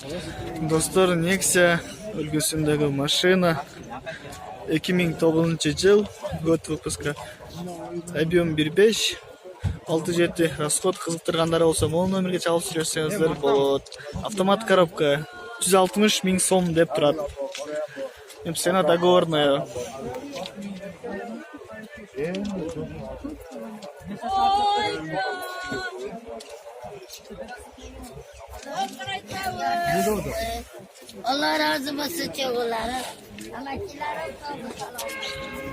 Достор, Nexia үлгісіндегі машина 2009 жыл, год выпуска. Объем 1.5, 6.7 расход. Қызықтырғандар болса, мол нөмірге чалып сөйлесеңіздер болады. Автомат коробка 160 000 сом деп тұрады. Цена договорная. Allah razı olsun çocuklara.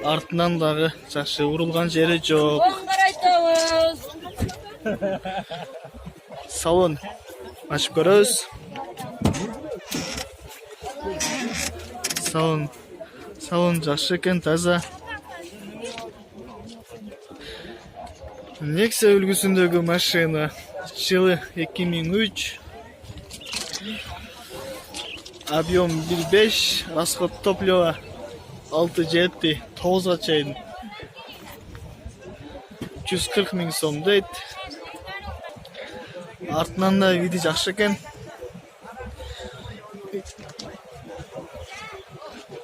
Артынан дағы жақсы урылған жері жоқ. Салон ашып көрөз. Салон жақсы екен, таза. Nexia үлгісіндегі машина. Жылы 2003. Объем 1.5, расход топлива 6.7, 9 чейін 140 000 сом дейді. Артынан да види жақсы екен.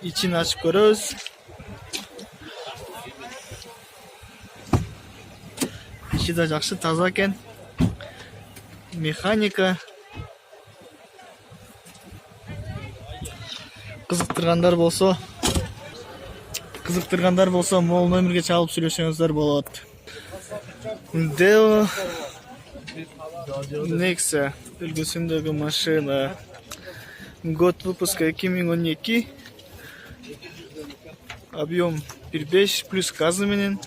Ичин ашып көрөз. Ичи да жақсы, таза екен. Механика. Қызықтырғандар болса, мол нөмірге чалып сөйлесеңіздер болады. Deo Nexia үлгісіндегі машина. Год выпуска 2012. Объем 1.5 плюс газы менен.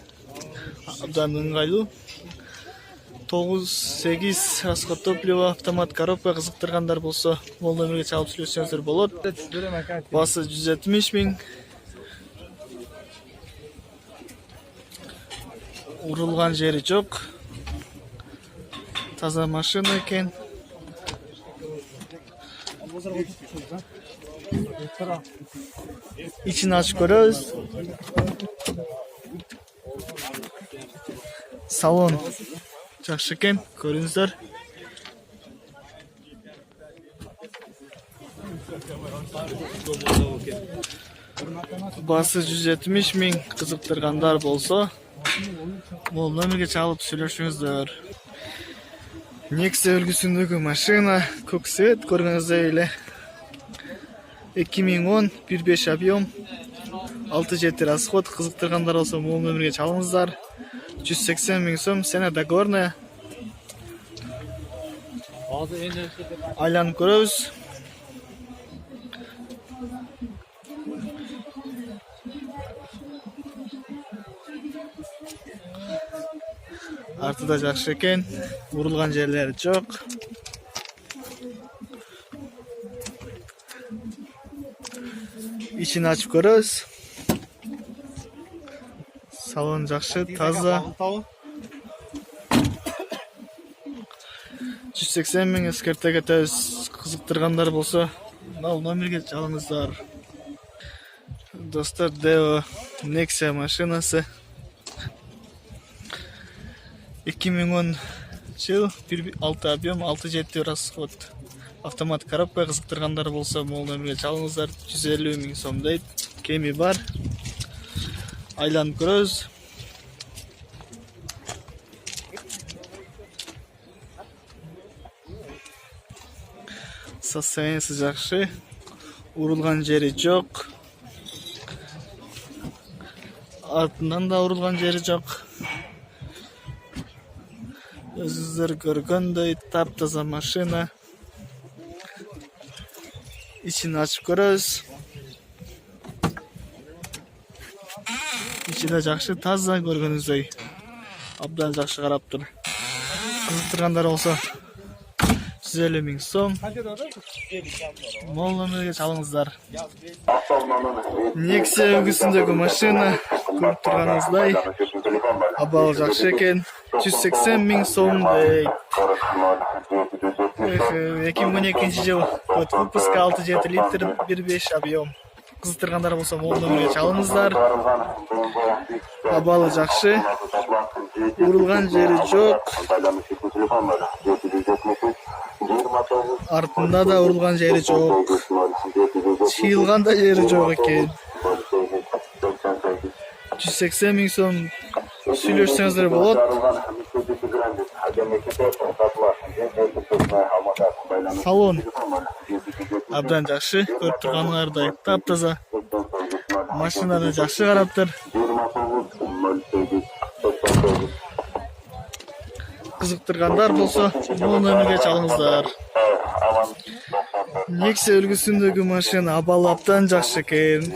Абдан ыңғайлы. 9-8 расход топлива, автомат коробка. Қызықтырғандар болса, мол нөмірге чалып сөйлесеңіздер болады. Басы 170 000. Урылған жері жоқ. Таза машина екен. İçini açıp görüyoruz. Salon жақсы екен, көріңіздер. Басы 170 000. Қызықтырғандар болса, мол нөмірге чалып сөйлесіңіздер. Nexia үлгісіндегі машина, көк свет, көріңіздер еле. 2010, 1.5 объем, 6.7 расход. Қызықтырғандар болса, мол нөмірге чалыңыздар. 180 000 сом, цена договорная. Айланып көрөз. Артыда жақсы екен, урылған жерлері жоқ. Ичін ашып көрөз. Салон жақсы, таза. 180 000 ескертеге тәуіз. Қызықтырғандар болса, мал нөмірге чалыңыздар. Достар, Deo Nexia машинасы. 2010 жыл, 6 объем, 6.7 расход. Автомат коробка. Қызықтырғандар болса, мол нөмірге чалыңыздар. 150 000 сом дейді. Кеми бар. Айланып көрөз. Состояниясы жақсы. Урылған жері жоқ. Артынан да урылған жері жоқ. Өзіңіздер көргендей тап-таза машина. Ичін ашып көрөз. Ичі да жақсы, таза, көргеніңіздей. Абдан жақсы қарап тұр. Қызықтырғандар болса, 150 000 сом. Мол нөмірге чалыңыздар. Nexia үлгісіндегі машина, көріп тұрғаныңыздай. Абал жақсы екен. 180 000 сом дейді. 2012 жыл. Год выпуска 6.7 литр, 1.5 объем. кызыктыргандар болсо могул нөмүргө чалыңыздар. Абалы жакшы, урулган жери жок. Артында да урулган жери жок. Чыйылган да жери жок экен. 180 миң сом сүйлөшсөңүздөр болот. Салон абдан жакшы, көрүп турганыңардай таптаза. Машинаны жакшы караптыр. Кызыктыргандар болсо, могул нөмүргө чалыңыздар. Nexia үлгүсүндөгү машина абалы абдан жакшы экен.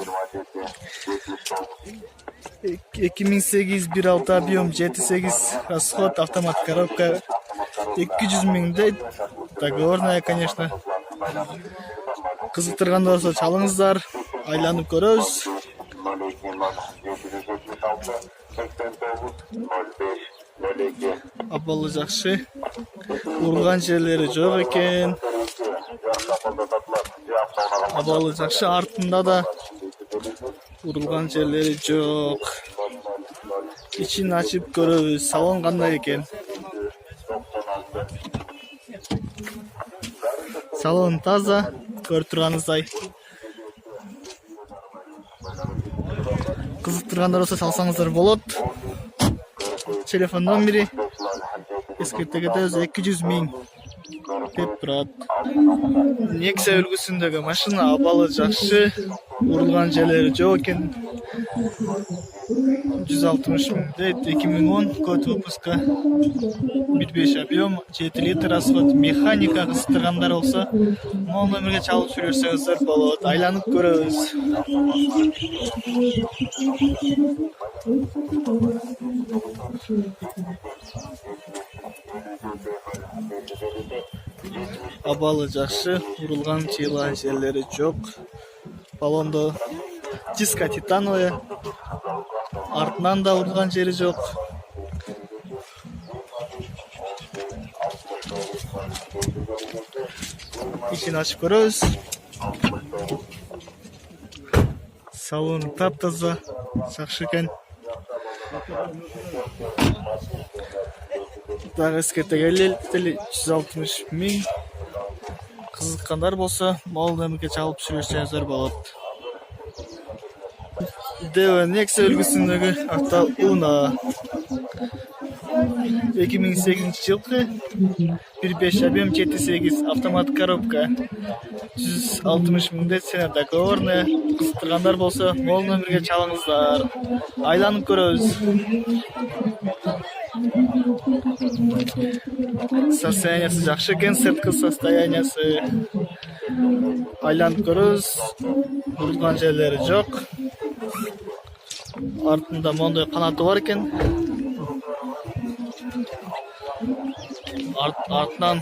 2008 1.6 объем 7.8 расход, автомат коробка, 200 миң дейт. Договорная, конечно. Кызыктыргандар болсо чалыңыздар, айланып көрөбүз. Абалы жакшы, урулган жерлери жок экен. Абалы жакшы, артында да урулган жерлери жок. İçini açıp görüyoruz. Salon kандай eкен. Salon таза, көрүп турганыңыздай. Кызыктыргандар болсо салсаңыздар болот. Телефон номери эскертегедебиз 200 миң деп турат. Nexia үлгүсүндөгү машина абалы жакшы, урулган жерлери жок экен. 160 миң дейт, 2010 код выпуска, 1.5 объем, 7 литр расход, механика. Кызыктыргандар болсо могул нөмүргө чалып сүйлөшсөңүздөр болот. Айланып көрөбүз. Абалы жакшы, урулган чыйылган жерлери жок. Балондо диска титановая. Артынан да урулган жери жок. İçini açıp görөбүз. Салон таптаза, жакшы экен. Дагы эскертегелер 160 миң. Кызыккандар болсо, могул нөмүргө чалып сүйлөшсөңүздөр болот. Nexia үлгүсүндөгү Uno 2008 жылкы 1.5 объем 7.8 автомат коробка, 160 миң дейт, сene договорная. Кызыктыргандар болсо могул нөмүргө чалыңыздар. Айланып көрөбүз. Состояниясы жакшы экен, сырткы состояниясы. Айланып көрөбүз. Урулган жерлери жок. Артында мондой канаты бар экен. Артынан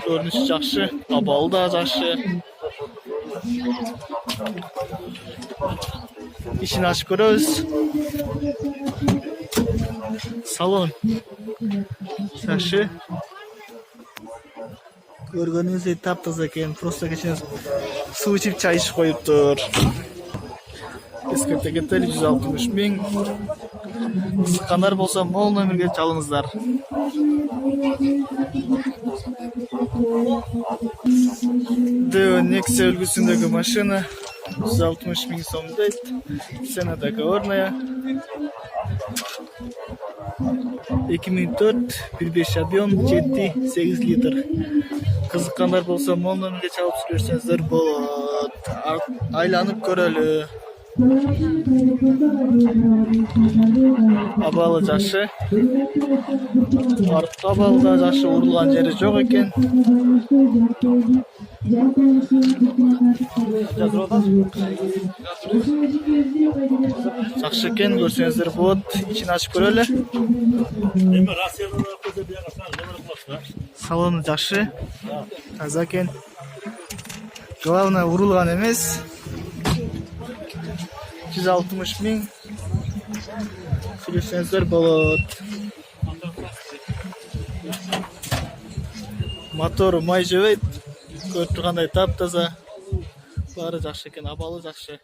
көрүнүшү жакшы, абалы да жакшы. İçini açıp görөбүз. Салон жакшы. Көргөнүңүздөй таптаза экен. Просто кечен суу ичип чай ичип коюптур. Эскертегетер 160 миң. Кызыккандар болсо могул нөмүргө чалыңыздар. Nexia үлгүсүндөгү машина 160 миң сом дейт. Сene договорная. 2004 1.5 объем 7.8 литр. Кызыккандар болсо могул нөмүргө чалып сүйлөшсөңүздөр болот. Айланып көрөлү. Абалы жакшы. Артка абалы да жакшы, урулган жери жок экен. Жакшы экен, көрсөңүздөр болот. İçini açıp көрөлү. Салону жакшы, таза экен. Главное, урулган эмес. 160 миң. Сүйлөшсөңүздөр болот. Мотору май жебейт. Көрүп тургандай таптаза. Баары жакшы экен, абалы жакшы.